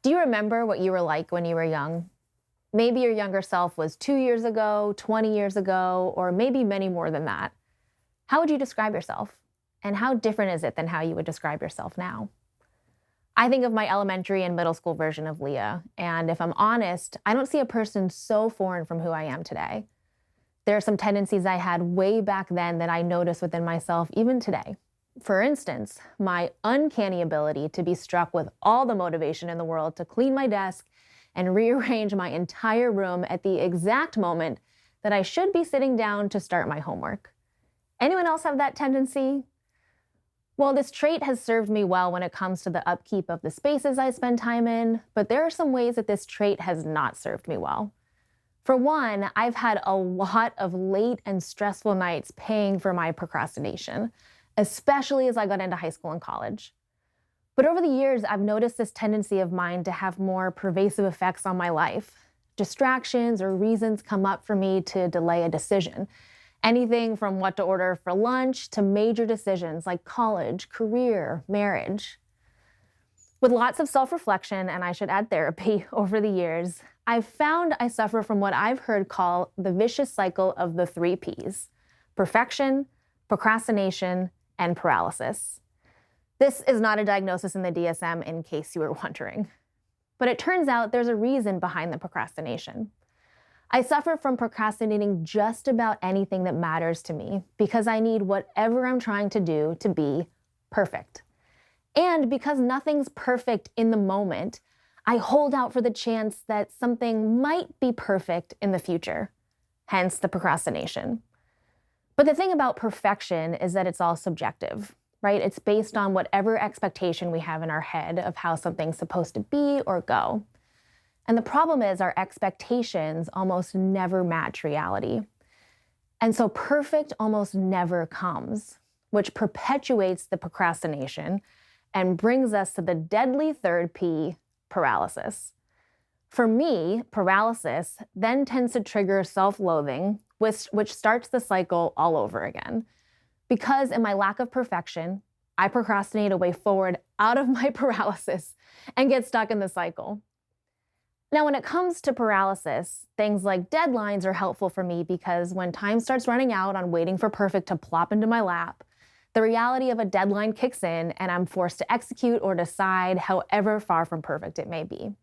Do you remember what you were like when you were young? Maybe your younger self was 2 years ago, 20 years ago, or maybe many more than that. How would you describe yourself? And how different is it than how you would describe yourself now? I think of my elementary and middle school version of Leah, and if I'm honest, I don't see a person so foreign from who I am today. There are some tendencies I had way back then that I notice within myself even today. For instance, my uncanny ability to be struck with all the motivation in the world to clean my desk and rearrange my entire room at the exact moment that I should be sitting down to start my homework. Anyone else have that tendency? Well, this trait has served me well when it comes to the upkeep of the spaces I spend time in, but there are some ways that this trait has not served me well. For one, I've had a lot of late and stressful nights paying for my procrastination, especially as I got into high school and college. But over the years, I've noticed this tendency of mine to have more pervasive effects on my life. Distractions or reasons come up for me to delay a decision. Anything from what to order for lunch to major decisions like college, career, marriage. With lots of self-reflection, and I should add therapy, over the years, I've found I suffer from what I've heard called the vicious cycle of the 3 Ps: perfection, procrastination, and paralysis. This is not a diagnosis in the DSM, in case you were wondering. But it turns out there's a reason behind the procrastination. I suffer from procrastinating just about anything that matters to me because I need whatever I'm trying to do to be perfect. And because nothing's perfect in the moment, I hold out for the chance that something might be perfect in the future, hence the procrastination. But the thing about perfection is that it's all subjective, right? It's based on whatever expectation we have in our head of how something's supposed to be or go. And the problem is our expectations almost never match reality. And so perfect almost never comes, which perpetuates the procrastination and brings us to the deadly 3rd P, paralysis. For me, paralysis then tends to trigger self-loathing, which starts the cycle all over again. Because in my lack of perfection, I procrastinate a way forward out of my paralysis and get stuck in the cycle. Now, when it comes to paralysis, things like deadlines are helpful for me because when time starts running out on waiting for perfect to plop into my lap, the reality of a deadline kicks in and I'm forced to execute or decide however far from perfect it may be.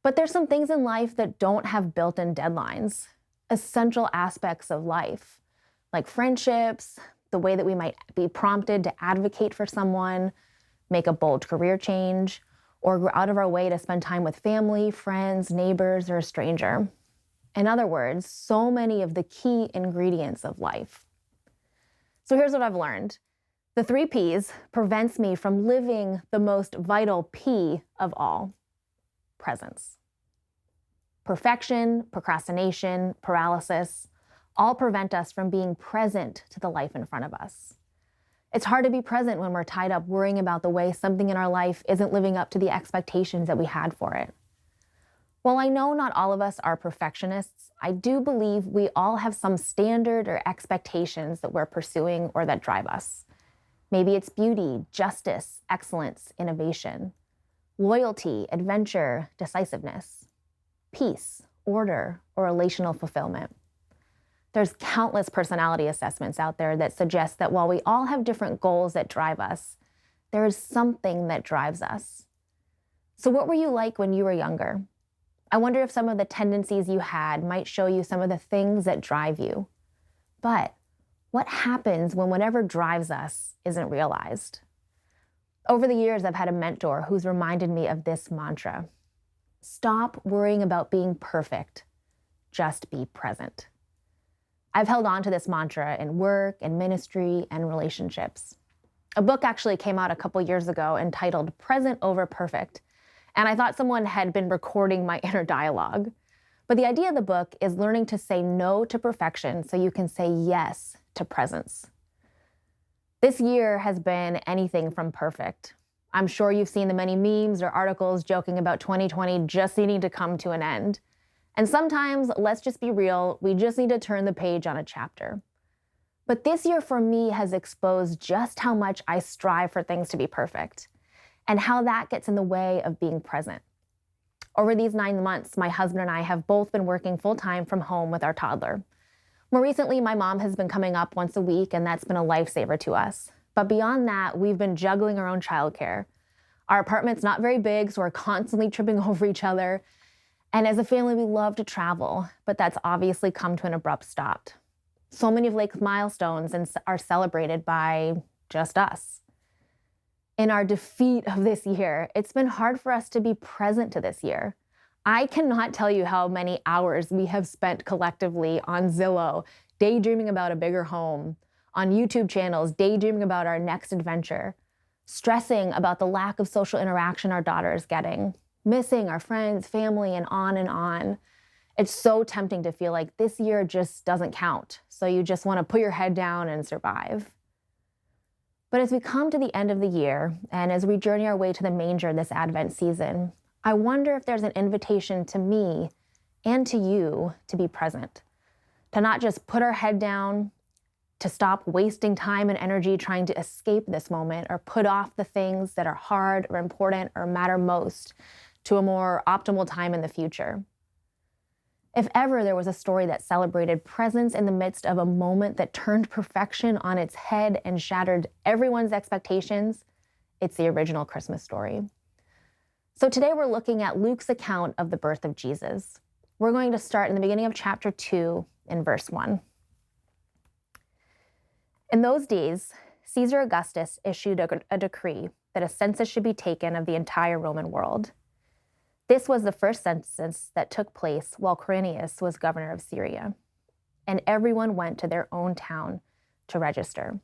But there's some things in life that don't have built-in deadlines, essential aspects of life, like friendships, the way that we might be prompted to advocate for someone, make a bold career change, or go out of our way to spend time with family, friends, neighbors, or a stranger. In other words, so many of the key ingredients of life. So here's what I've learned. The 3 Ps prevents me from living the most vital P of all: presence. Perfection, procrastination, paralysis all prevent us from being present to the life in front of us. It's hard to be present when we're tied up worrying about the way something in our life isn't living up to the expectations that we had for it. While I know not all of us are perfectionists, I do believe we all have some standard or expectations that we're pursuing or that drive us. Maybe it's beauty, justice, excellence, innovation, loyalty, adventure, decisiveness, peace, order, or relational fulfillment. There's countless personality assessments out there that suggest that while we all have different goals that drive us, there is something that drives us. So what were you like when you were younger? I wonder if some of the tendencies you had might show you some of the things that drive you. But what happens when whatever drives us isn't realized? Over the years, I've had a mentor who's reminded me of this mantra: stop worrying about being perfect, just be present. I've held on to this mantra in work and ministry and relationships. A book actually came out a couple years ago entitled Present Over Perfect, and I thought someone had been recording my inner dialogue. But the idea of the book is learning to say no to perfection so you can say yes to presence. This year has been anything from perfect. I'm sure you've seen the many memes or articles joking about 2020 just needing to come to an end. And sometimes, let's just be real, we just need to turn the page on a chapter. But this year for me has exposed just how much I strive for things to be perfect. and how that gets in the way of being present. Over these 9 months, my husband and I have both been working full-time from home with our toddler. More recently, my mom has been coming up once a week, and that's been a lifesaver to us. But beyond that, we've been juggling our own childcare. Our apartment's not very big, so we're constantly tripping over each other. And as a family, we love to travel, but that's obviously come to an abrupt stop. So many of Lake's milestones are celebrated by just us. In our defeat of this year, it's been hard for us to be present to this year. I cannot tell you how many hours we have spent collectively on Zillow, daydreaming about a bigger home, on YouTube channels, daydreaming about our next adventure, stressing about the lack of social interaction our daughter is getting, missing our friends, family, and on and on. It's so tempting to feel like this year just doesn't count, so you just want to put your head down and survive. But as we come to the end of the year, and as we journey our way to the manger this Advent season, I wonder if there's an invitation to me and to you to be present, to not just put our head down, to stop wasting time and energy trying to escape this moment or put off the things that are hard or important or matter most to a more optimal time in the future. If ever there was a story that celebrated presence in the midst of a moment that turned perfection on its head and shattered everyone's expectations, it's the original Christmas story. So today we're looking at Luke's account of the birth of Jesus. We're going to start in the beginning of chapter 2 in verse 1. In those days, Caesar Augustus issued a decree that a census should be taken of the entire Roman world. This was the first census that took place while Quirinius was governor of Syria, and everyone went to their own town to register.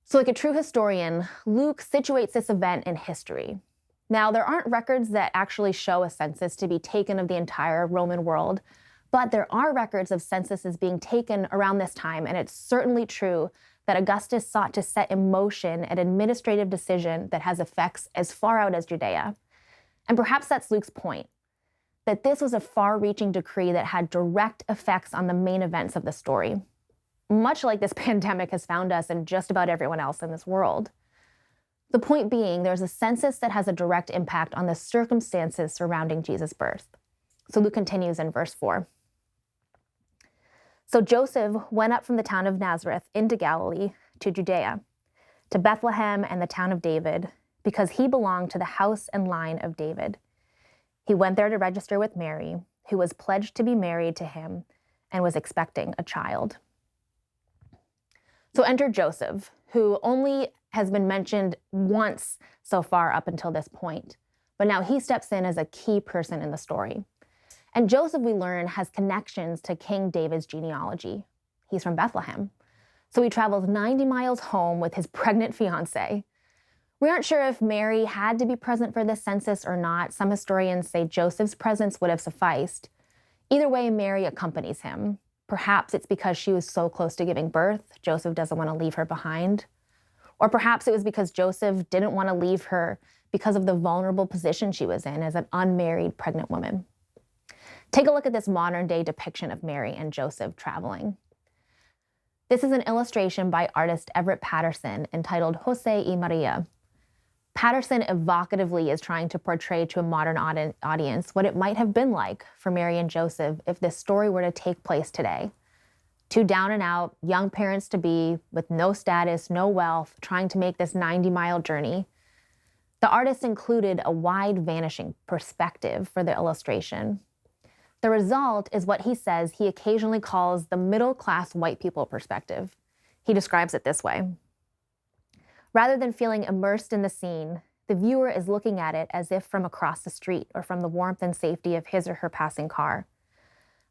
So like a true historian, Luke situates this event in history. Now, there aren't records that actually show a census to be taken of the entire Roman world, but there are records of censuses being taken around this time, and it's certainly true that Augustus sought to set in motion an administrative decision that has effects as far out as Judea. And perhaps that's Luke's point, that this was a far-reaching decree that had direct effects on the main events of the story, much like this pandemic has found us and just about everyone else in this world. The point being, there's a census that has a direct impact on the circumstances surrounding Jesus' birth. So Luke continues in verse 4. So Joseph went up from the town of Nazareth into Galilee to Judea, to Bethlehem and the town of David, because he belonged to the house and line of David. He went there to register with Mary, who was pledged to be married to him and was expecting a child. So enter Joseph, who only has been mentioned once so far up until this point, but now he steps in as a key person in the story. And Joseph, we learn, has connections to King David's genealogy. He's from Bethlehem. So he travels 90 miles home with his pregnant fiancée. We aren't sure if Mary had to be present for this census or not. Some historians say Joseph's presence would have sufficed. Either way, Mary accompanies him. Perhaps it's because she was so close to giving birth, Joseph doesn't want to leave her behind. Or perhaps it was because Joseph didn't want to leave her because of the vulnerable position she was in as an unmarried pregnant woman. Take a look at this modern-day depiction of Mary and Joseph traveling. This is an illustration by artist Everett Patterson entitled Jose y Maria. Patterson evocatively is trying to portray to a modern audience what it might have been like for Mary and Joseph if this story were to take place today. Two down-and-out young parents-to-be with no status, no wealth, trying to make this 90-mile journey. The artist included a wide vanishing perspective for the illustration. The result is what he says he occasionally calls the middle-class white people perspective. He describes it this way. Rather than feeling immersed in the scene, the viewer is looking at it as if from across the street or from the warmth and safety of his or her passing car.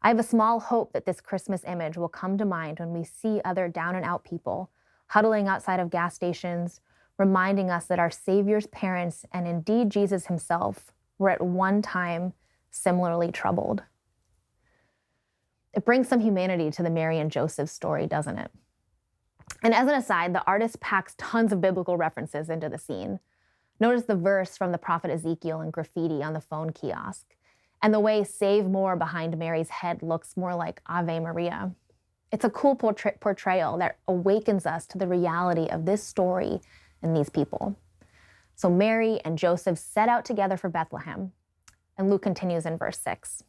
I have a small hope that this Christmas image will come to mind when we see other down-and-out people huddling outside of gas stations, reminding us that our Savior's parents, and indeed Jesus himself, were at one time similarly troubled. It brings some humanity to the Mary and Joseph story, doesn't it? And as an aside, the artist packs tons of biblical references into the scene. Notice the verse from the prophet Ezekiel in graffiti on the phone kiosk, and the way "Save More" behind Mary's head looks more like Ave Maria. It's a cool portrayal that awakens us to the reality of this story and these people. So Mary and Joseph set out together for Bethlehem. And Luke continues in verse 6.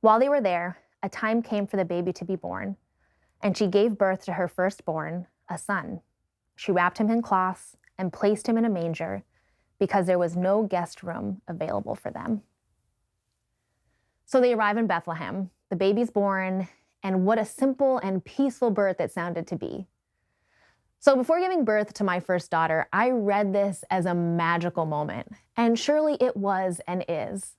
While they were there, a time came for the baby to be born, and she gave birth to her firstborn, a son. She wrapped him in cloths and placed him in a manger because there was no guest room available for them. So they arrive in Bethlehem. The baby's born, and what a simple and peaceful birth it sounded to be. So before giving birth to my first daughter, I read this as a magical moment, and surely it was and is.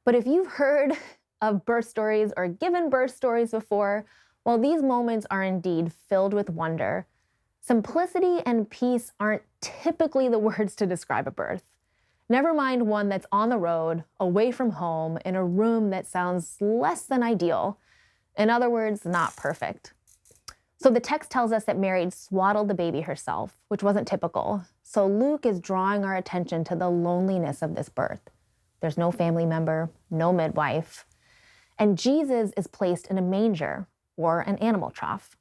But if you've heard of birth stories or given birth stories before, while these moments are indeed filled with wonder, simplicity and peace aren't typically the words to describe a birth. Never mind one that's on the road, away from home, in a room that sounds less than ideal. In other words, not perfect. So the text tells us that Mary swaddled the baby herself, which wasn't typical. So Luke is drawing our attention to the loneliness of this birth. There's no family member, no midwife. And Jesus is placed in a manger, or an animal trough.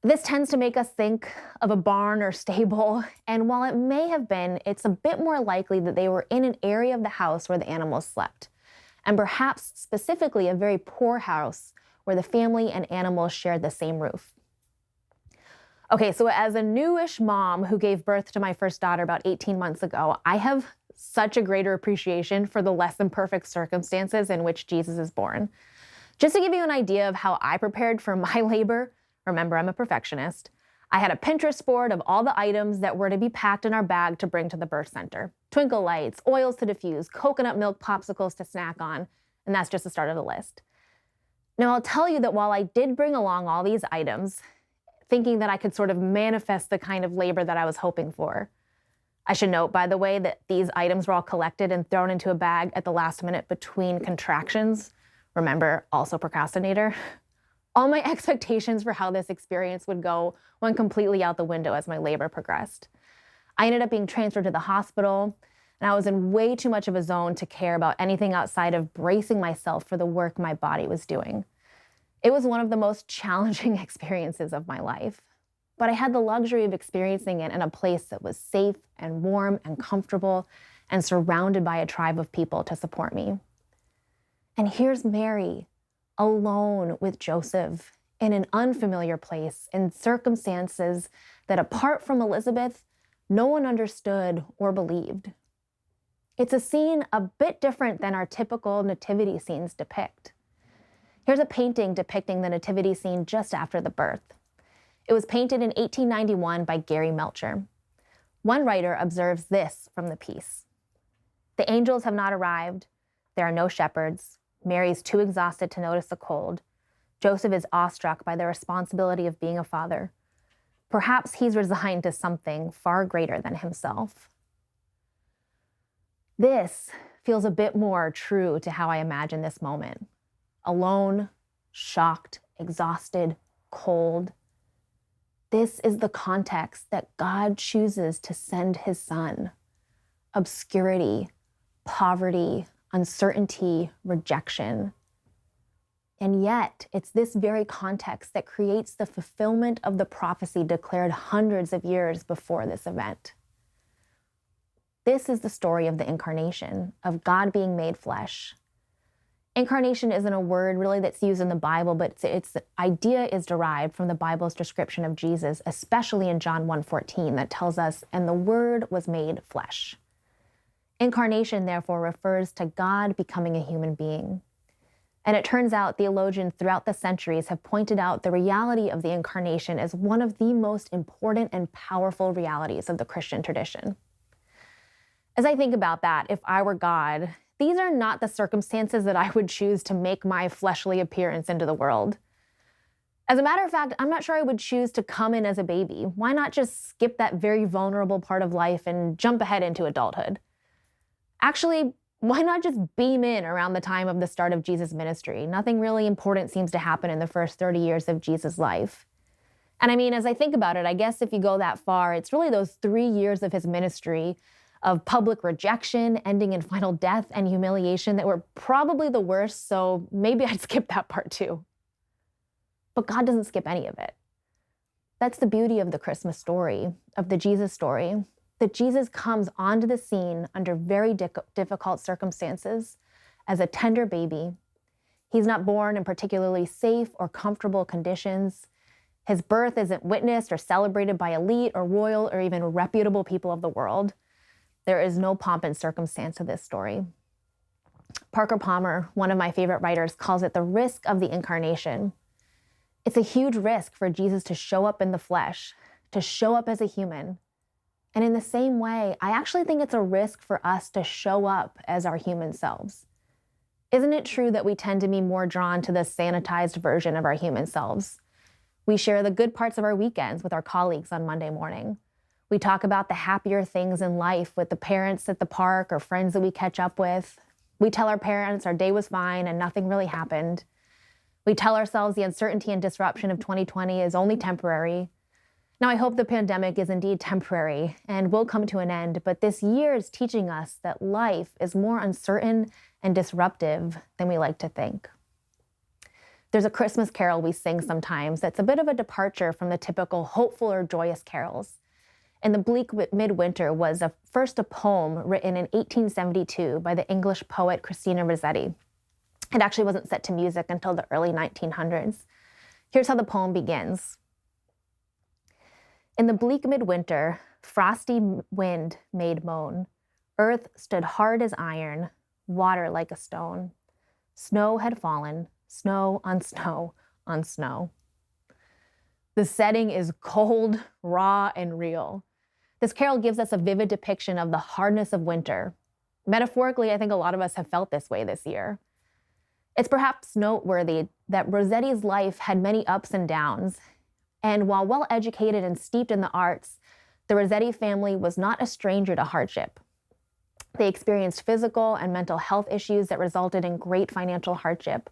This tends to make us think of a barn or stable, and while it may have been, it's a bit more likely that they were in an area of the house where the animals slept, and perhaps specifically a very poor house where the family and animals shared the same roof. Okay, so as a newish mom who gave birth to my first daughter about 18 months ago, I have such a greater appreciation for the less than perfect circumstances in which Jesus is born. Just to give you an idea of how I prepared for my labor, remember I'm a perfectionist, I had a Pinterest board of all the items that were to be packed in our bag to bring to the birth center. Twinkle lights, oils to diffuse, coconut milk popsicles to snack on, and that's just the start of the list. Now, I'll tell you that while I did bring along all these items, thinking that I could sort of manifest the kind of labor that I was hoping for, I should note, by the way, that these items were all collected and thrown into a bag at the last minute between contractions. Remember, also procrastinator. All my expectations for how this experience would go went completely out the window as my labor progressed. I ended up being transferred to the hospital, and I was in way too much of a zone to care about anything outside of bracing myself for the work my body was doing. It was one of the most challenging experiences of my life, but I had the luxury of experiencing it in a place that was safe and warm and comfortable and surrounded by a tribe of people to support me. And here's Mary, alone with Joseph in an unfamiliar place, in circumstances that, apart from Elizabeth, no one understood or believed. It's a scene a bit different than our typical nativity scenes depict. Here's a painting depicting the nativity scene just after the birth. It was painted in 1891 by Gary Melcher. One writer observes this from the piece. The angels have not arrived. There are no shepherds. Mary's too exhausted to notice the cold. Joseph is awestruck by the responsibility of being a father. Perhaps he's resigned to something far greater than himself. This feels a bit more true to how I imagine this moment. Alone, shocked, exhausted, cold. This is the context that God chooses to send his son. Obscurity, poverty, uncertainty, rejection. And yet, it's this very context that creates the fulfillment of the prophecy declared hundreds of years before this event. This is the story of the incarnation, of God being made flesh. Incarnation isn't a word really that's used in the Bible, but its idea is derived from the Bible's description of Jesus, especially in John 1:14, that tells us, "And the Word was made flesh." Incarnation, therefore, refers to God becoming a human being. And it turns out theologians throughout the centuries have pointed out the reality of the incarnation as one of the most important and powerful realities of the Christian tradition. As I think about that, if I were God, these are not the circumstances that I would choose to make my fleshly appearance into the world. As a matter of fact, I'm not sure I would choose to come in as a baby. Why not just skip that very vulnerable part of life and jump ahead into adulthood? Actually, why not just beam in around the time of the start of Jesus' ministry? Nothing really important seems to happen in the first 30 years of Jesus' life. And I mean, as I think about it, I guess if you go that far, it's really those 3 years of his ministry of public rejection, ending in final death and humiliation that were probably the worst, so maybe I'd skip that part too. But God doesn't skip any of it. That's the beauty of the Christmas story, of the Jesus story. that Jesus comes onto the scene under very difficult circumstances as a tender baby. He's not born in particularly safe or comfortable conditions. His birth isn't witnessed or celebrated by elite or royal or even reputable people of the world. There is no pomp and circumstance to this story. Parker Palmer, one of my favorite writers, calls it the risk of the incarnation. It's a huge risk for Jesus to show up in the flesh, to show up as a human. And in the same way, I actually think it's a risk for us to show up as our human selves. Isn't it true that we tend to be more drawn to the sanitized version of our human selves? We share the good parts of our weekends with our colleagues on Monday morning. We talk about the happier things in life with the parents at the park or friends that we catch up with. We tell our parents our day was fine and nothing really happened. We tell ourselves the uncertainty and disruption of 2020 is only temporary. Now, I hope the pandemic is indeed temporary and will come to an end, but this year is teaching us that life is more uncertain and disruptive than we like to think. There's a Christmas carol we sing sometimes that's a bit of a departure from the typical hopeful or joyous carols. And the Bleak Midwinter was first a poem written in 1872 by the English poet Christina Rossetti. It actually wasn't set to music until the early 1900s. Here's how the poem begins. In the bleak midwinter, frosty wind made moan. Earth stood hard as iron, water like a stone. Snow had fallen, snow on snow on snow. The setting is cold, raw, and real. This carol gives us a vivid depiction of the hardness of winter. Metaphorically, I think a lot of us have felt this way this year. It's perhaps noteworthy that Rossetti's life had many ups and downs, and while well-educated and steeped in the arts, the Rossetti family was not a stranger to hardship. They experienced physical and mental health issues that resulted in great financial hardship.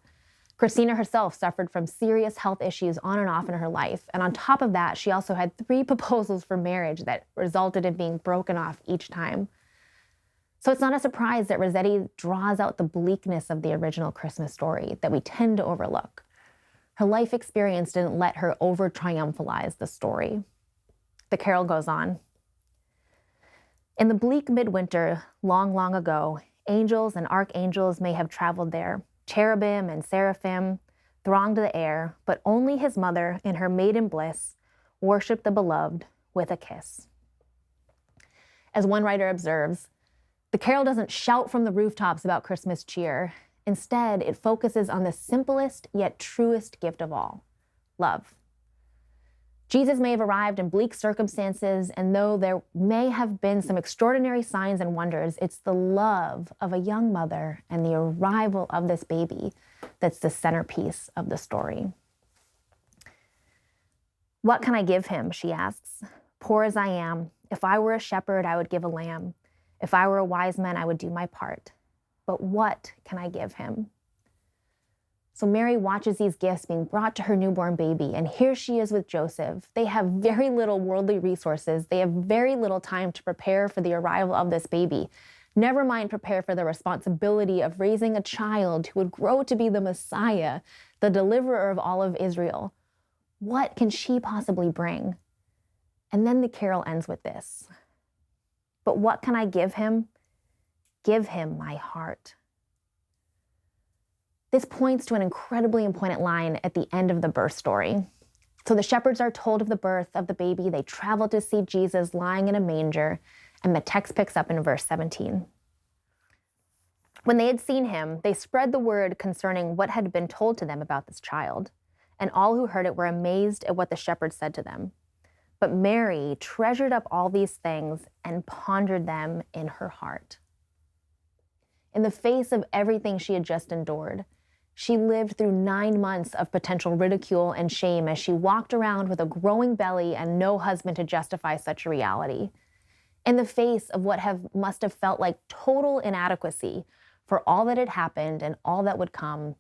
Christina herself suffered from serious health issues on and off in her life, and on top of that, she also had 3 proposals for marriage that resulted in being broken off each time. So it's not a surprise that Rossetti draws out the bleakness of the original Christmas story that we tend to overlook. Her life experience didn't let her over-triumphalize the story. The carol goes on. In the bleak midwinter, long, long ago, angels and archangels may have traveled there. Cherubim and seraphim thronged the air, but only his mother, in her maiden bliss, worshipped the beloved with a kiss. As one writer observes, the carol doesn't shout from the rooftops about Christmas cheer. Instead, it focuses on the simplest yet truest gift of all, love. Jesus may have arrived in bleak circumstances, and though there may have been some extraordinary signs and wonders, it's the love of a young mother and the arrival of this baby that's the centerpiece of the story. What can I give him, she asks. Poor as I am, if I were a shepherd, I would give a lamb. If I were a wise man, I would do my part. But what can I give him? So Mary watches these gifts being brought to her newborn baby, and here she is with Joseph. They have very little worldly resources. They have very little time to prepare for the arrival of this baby. Never mind prepare for the responsibility of raising a child who would grow to be the Messiah, the deliverer of all of Israel. What can she possibly bring? And then the carol ends with this. But what can I give him? Give him my heart. This points to an incredibly important line at the end of the birth story. So the shepherds are told of the birth of the baby. They travel to see Jesus lying in a manger, and the text picks up in verse 17. When they had seen him, they spread the word concerning what had been told to them about this child, and all who heard it were amazed at what the shepherds said to them. But Mary treasured up all these things and pondered them in her heart. In the face of everything she had just endured, she lived through 9 months of potential ridicule and shame as she walked around with a growing belly and no husband to justify such a reality. In the face of what must have felt like total inadequacy for all that had happened and all that would come,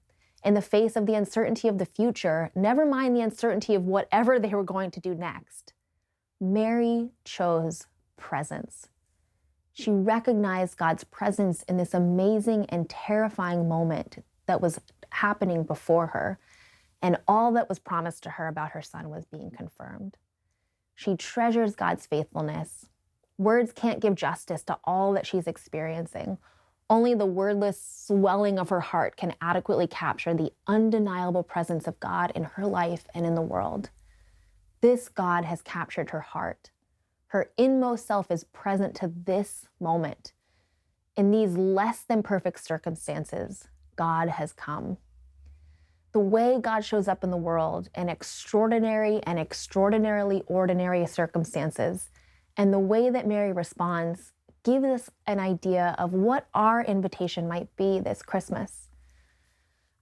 in the face of the uncertainty of the future, never mind the uncertainty of whatever they were going to do next, Mary chose presence. She recognized God's presence in this amazing and terrifying moment that was happening before her, and all that was promised to her about her son was being confirmed. She treasures God's faithfulness. Words can't give justice to all that she's experiencing. Only the wordless swelling of her heart can adequately capture the undeniable presence of God in her life and in the world. This God has captured her heart. Her inmost self is present to this moment. In these less than perfect circumstances, God has come. The way God shows up in the world in extraordinary and extraordinarily ordinary circumstances, and the way that Mary responds gives us an idea of what our invitation might be this Christmas.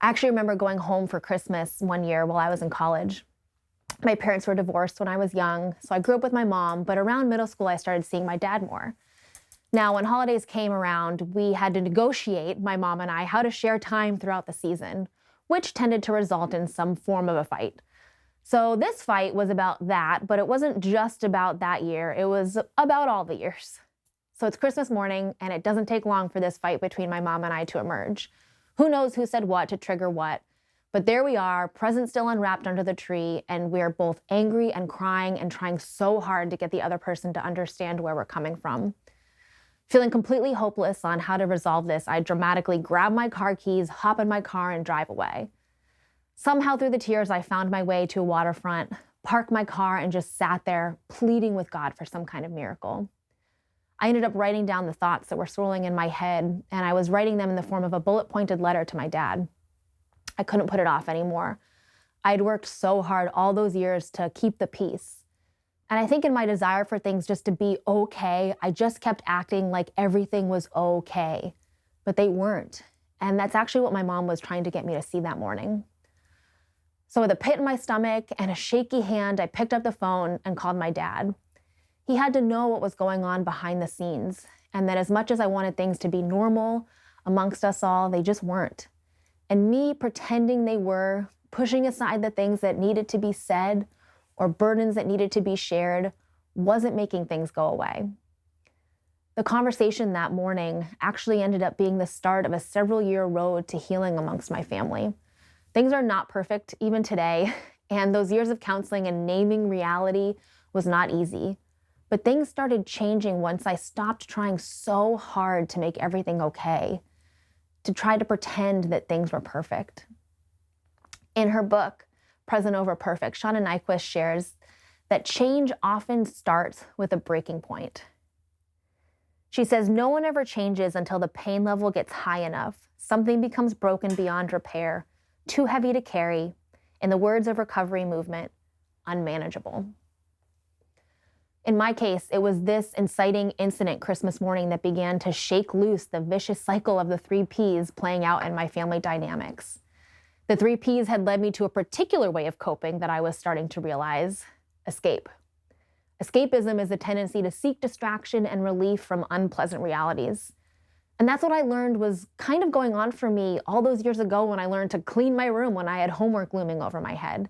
I actually remember going home for Christmas one year while I was in college. My parents were divorced when I was young, so I grew up with my mom, but around middle school, I started seeing my dad more. Now, when holidays came around, we had to negotiate, my mom and I, how to share time throughout the season, which tended to result in some form of a fight. So this fight was about that, but it wasn't just about that year. It was about all the years. So it's Christmas morning, and it doesn't take long for this fight between my mom and I to emerge. Who knows who said what to trigger what? But there we are, presents still unwrapped under the tree, and we're both angry and crying and trying so hard to get the other person to understand where we're coming from. Feeling completely hopeless on how to resolve this, I dramatically grab my car keys, hop in my car, and drive away. Somehow through the tears, I found my way to a waterfront, parked my car, and just sat there pleading with God for some kind of miracle. I ended up writing down the thoughts that were swirling in my head, and I was writing them in the form of a bullet-pointed letter to my dad. I couldn't put it off anymore. I'd worked so hard all those years to keep the peace. And I think in my desire for things just to be okay, I just kept acting like everything was okay. But they weren't. And that's actually what my mom was trying to get me to see that morning. So with a pit in my stomach and a shaky hand, I picked up the phone and called my dad. He had to know what was going on behind the scenes, and that as much as I wanted things to be normal amongst us all, they just weren't. And me pretending they were, pushing aside the things that needed to be said or burdens that needed to be shared, wasn't making things go away. The conversation that morning actually ended up being the start of a several-year road to healing amongst my family. Things are not perfect even today, and those years of counseling and naming reality was not easy. But things started changing once I stopped trying so hard to make everything okay, to try to pretend that things were perfect. In her book, Present Over Perfect, Shauna Nyquist shares that change often starts with a breaking point. She says, no one ever changes until the pain level gets high enough. Something becomes broken beyond repair, too heavy to carry. In the words of recovery movement, unmanageable. In my case, it was this inciting incident Christmas morning that began to shake loose the vicious cycle of the 3 Ps playing out in my family dynamics. The 3 Ps had led me to a particular way of coping that I was starting to realize: escape. Escapism is a tendency to seek distraction and relief from unpleasant realities. And that's what I learned was kind of going on for me all those years ago when I learned to clean my room when I had homework looming over my head.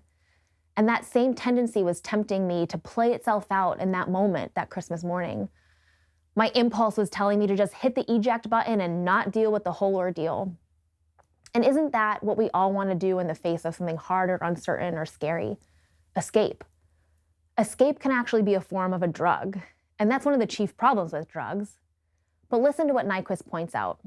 And that same tendency was tempting me to play itself out in that moment, that Christmas morning. My impulse was telling me to just hit the eject button and not deal with the whole ordeal. And isn't that what we all want to do in the face of something hard or uncertain or scary? Escape. Escape can actually be a form of a drug, and that's one of the chief problems with drugs. But listen to what Nyquist points out.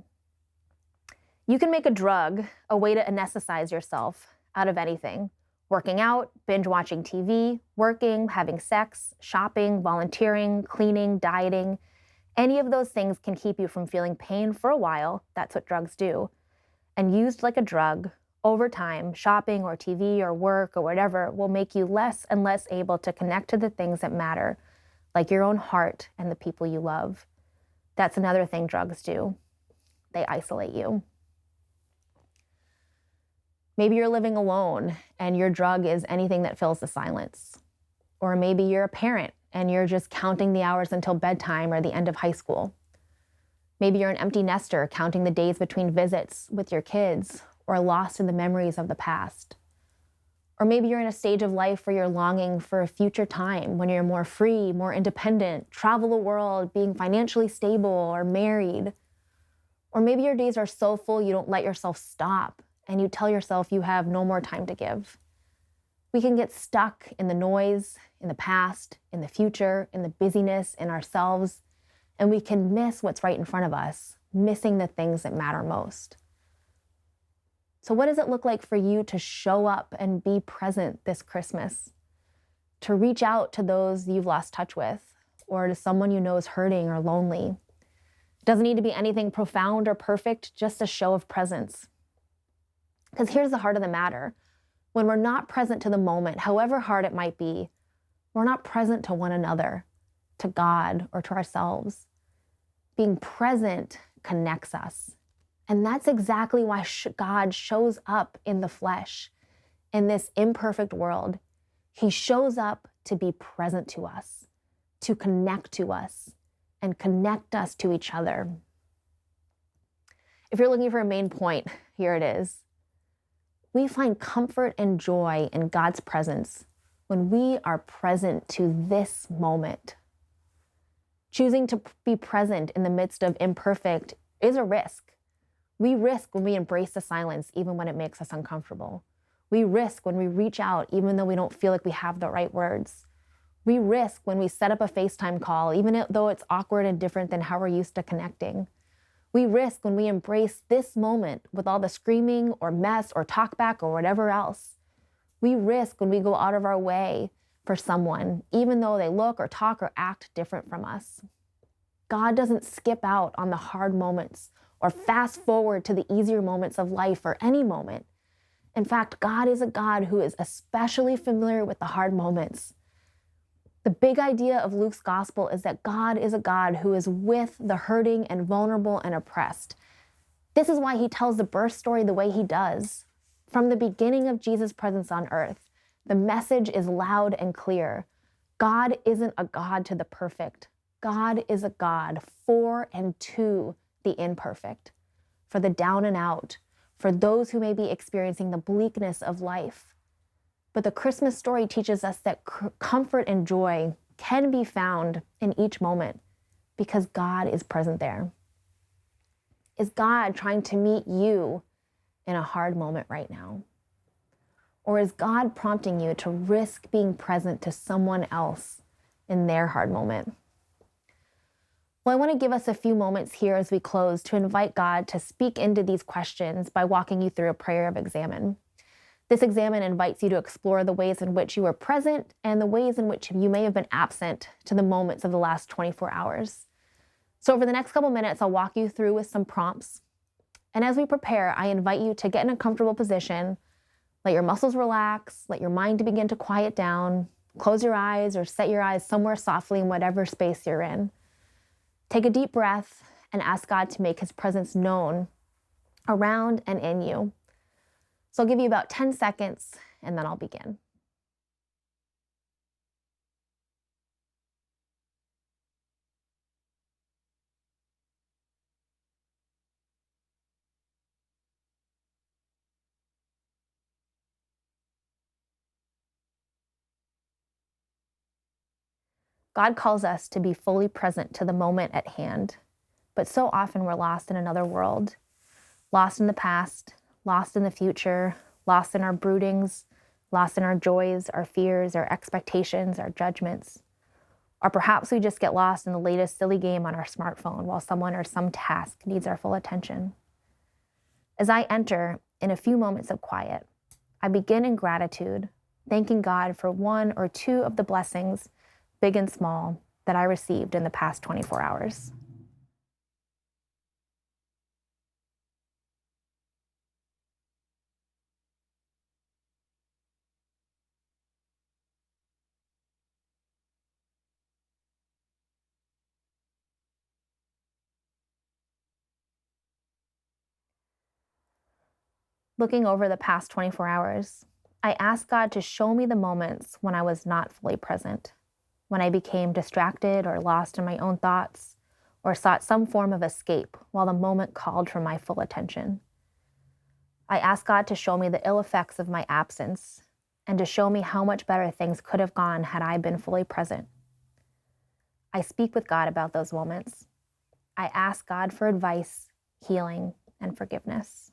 You can make a drug a way to anesthetize yourself out of anything. Working out, binge watching TV, working, having sex, shopping, volunteering, cleaning, dieting. Any of those things can keep you from feeling pain for a while. That's what drugs do. And used like a drug, over time, shopping or TV or work or whatever will make you less and less able to connect to the things that matter, like your own heart and the people you love. That's another thing drugs do. They isolate you. Maybe you're living alone and your drug is anything that fills the silence. Or maybe you're a parent and you're just counting the hours until bedtime or the end of high school. Maybe you're an empty nester counting the days between visits with your kids or lost in the memories of the past. Or maybe you're in a stage of life where you're longing for a future time when you're more free, more independent, travel the world, being financially stable or married. Or maybe your days are so full you don't let yourself stop and you tell yourself you have no more time to give. We can get stuck in the noise, in the past, in the future, in the busyness, in ourselves, and we can miss what's right in front of us, missing the things that matter most. So what does it look like for you to show up and be present this Christmas? To reach out to those you've lost touch with, or to someone you know is hurting or lonely. It doesn't need to be anything profound or perfect, just a show of presence. Because here's the heart of the matter. When we're not present to the moment, however hard it might be, we're not present to one another, to God, or to ourselves. Being present connects us. And that's exactly why God shows up in the flesh, in this imperfect world. He shows up to be present to us, to connect to us, and connect us to each other. If you're looking for a main point, here it is. We find comfort and joy in God's presence when we are present to this moment. Choosing to be present in the midst of imperfect is a risk. We risk when we embrace the silence, even when it makes us uncomfortable. We risk when we reach out, even though we don't feel like we have the right words. We risk when we set up a FaceTime call, even though it's awkward and different than how we're used to connecting. We risk when we embrace this moment with all the screaming or mess or talkback or whatever else. We risk when we go out of our way for someone, even though they look or talk or act different from us. God doesn't skip out on the hard moments or fast forward to the easier moments of life or any moment. In fact, God is a God who is especially familiar with the hard moments. The big idea of Luke's gospel is that God is a God who is with the hurting and vulnerable and oppressed. This is why he tells the birth story the way he does. From the beginning of Jesus' presence on earth, the message is loud and clear. God isn't a God to the perfect. God is a God for and to the imperfect, for the down and out, for those who may be experiencing the bleakness of life. But the Christmas story teaches us that comfort and joy can be found in each moment because God is present there. Is God trying to meet you in a hard moment right now? Or is God prompting you to risk being present to someone else in their hard moment? Well, I want to give us a few moments here as we close to invite God to speak into these questions by walking you through a prayer of examine. This examine invites you to explore the ways in which you were present and the ways in which you may have been absent to the moments of the last 24 hours. So over the next couple minutes, I'll walk you through with some prompts. And as we prepare, I invite you to get in a comfortable position, let your muscles relax, let your mind begin to quiet down, close your eyes or set your eyes somewhere softly in whatever space you're in. Take a deep breath and ask God to make his presence known around and in you. So I'll give you about 10 seconds and then I'll begin. God calls us to be fully present to the moment at hand, but so often we're lost in another world, lost in the past, lost in the future, lost in our broodings, lost in our joys, our fears, our expectations, our judgments. Or perhaps we just get lost in the latest silly game on our smartphone while someone or some task needs our full attention. As I enter in a few moments of quiet, I begin in gratitude, thanking God for one or two of the blessings, big and small, that I received in the past 24 hours. Looking over the past 24 hours, I asked God to show me the moments when I was not fully present, when I became distracted or lost in my own thoughts, or sought some form of escape while the moment called for my full attention. I asked God to show me the ill effects of my absence and to show me how much better things could have gone had I been fully present. I speak with God about those moments. I ask God for advice, healing, and forgiveness.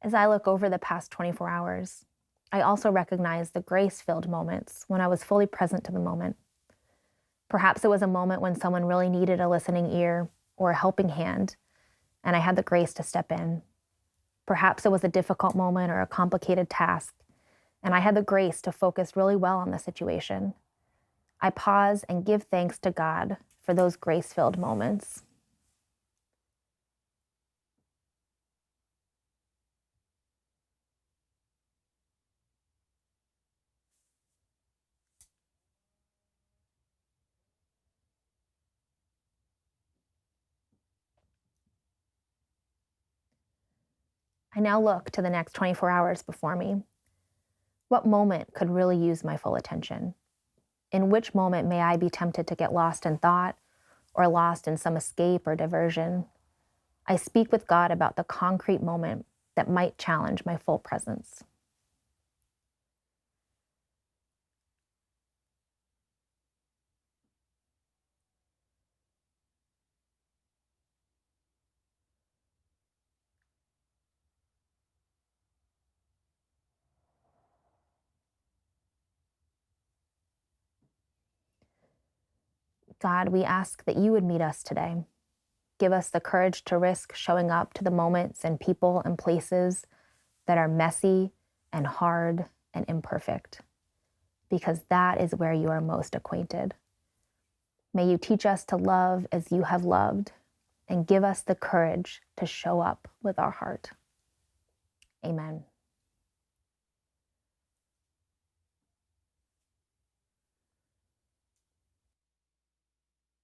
As I look over the past 24 hours, I also recognize the grace-filled moments when I was fully present to the moment. Perhaps it was a moment when someone really needed a listening ear or a helping hand, and I had the grace to step in. Perhaps it was a difficult moment or a complicated task, and I had the grace to focus really well on the situation. I pause and give thanks to God for those grace-filled moments. I now look to the next 24 hours before me. What moment could really use my full attention? In which moment may I be tempted to get lost in thought or lost in some escape or diversion? I speak with God about the concrete moment that might challenge my full presence. God, we ask that you would meet us today. Give us the courage to risk showing up to the moments and people and places that are messy and hard and imperfect, because that is where you are most acquainted. May you teach us to love as you have loved and give us the courage to show up with our heart. Amen.